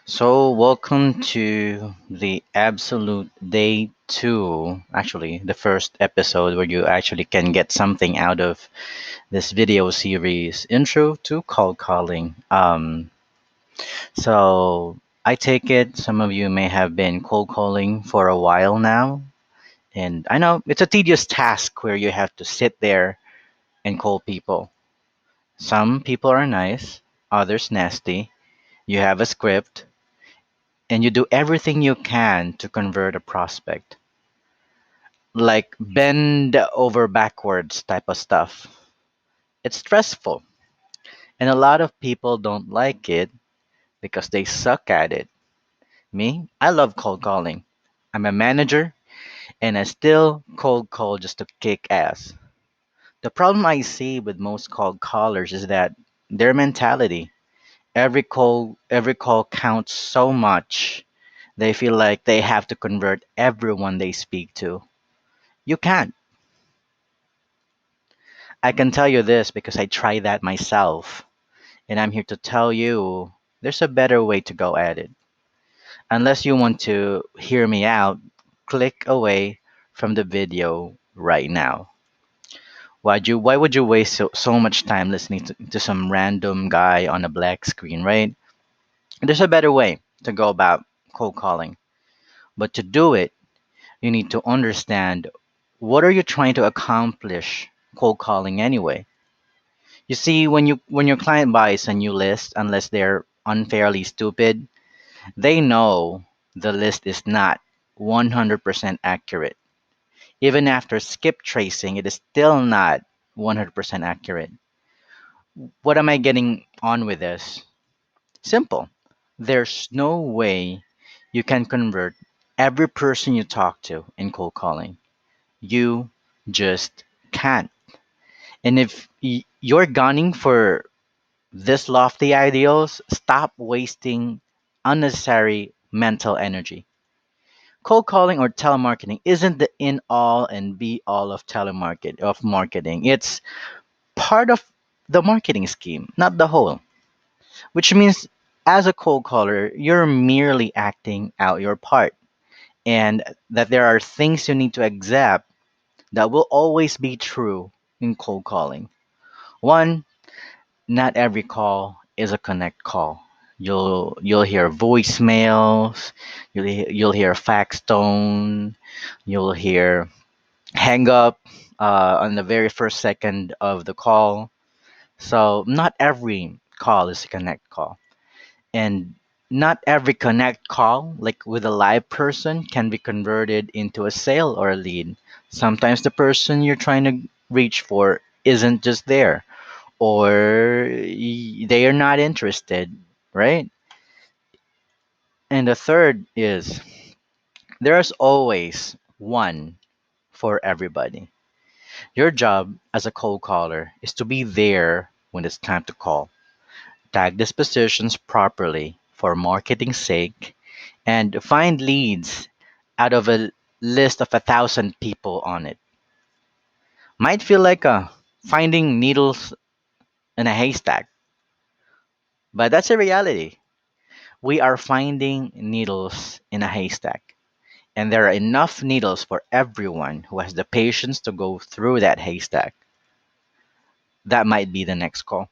Welcome to the absolute day two, actually, the first episode where you actually can get something out of this video series intro to cold calling. I take it some of you may have been cold calling for a while now, and I know it's a tedious task where you have to sit there and call people. Some people are nice, others nasty. You have a script, and you do everything you can to convert a prospect, like bend over backwards type of stuff. It's stressful, and a lot of people don't like it because they suck at it. Me, I love cold calling. I'm a manager, and I still cold call just to kick ass. The problem I see with most cold callers is that their mentality. Every call counts so much. They feel like they have to convert everyone they speak to. You can't. I can tell you this because I tried that myself, and I'm here to tell you there's a better way to go at it. Unless you want to hear me out, click away from the video right now. Why would you waste so much time listening to some random guy on a black screen, right? There's a better way to go about cold calling. But to do it, you need to understand what are you trying to accomplish cold calling anyway. You see, when your client buys a new list, unless they're unfairly stupid, they know the list is not 100% accurate. Even after skip tracing, it is still not 100% accurate. What am I getting on with this? Simple. There's no way you can convert every person you talk to in cold calling. You just can't. And if you're gunning for this lofty ideals, stop wasting unnecessary mental energy. Cold calling or telemarketing isn't the in all and be all of marketing. It's part of the marketing scheme, not the whole. Which means as a cold caller, you're merely acting out your part and that there are things you need to accept that will always be true in cold calling. One, not every call is a connect call. You'll hear voicemails, you'll hear fax tone, you'll hear hang up on the very first second of the call. So not every call is a connect call, and not every connect call, like with a live person, can be converted into a sale or a lead. Sometimes the person you're trying to reach for isn't just there or they are not interested, right? And the third is there's always one for everybody. Your job as a cold caller is to be there when it's time to call, tag dispositions properly for marketing sake, and find leads out of a list of 1,000 people on it. Might feel like finding needles in a haystack, but that's a reality. We are finding needles in a haystack, and there are enough needles for everyone who has the patience to go through that haystack. That might be the next call.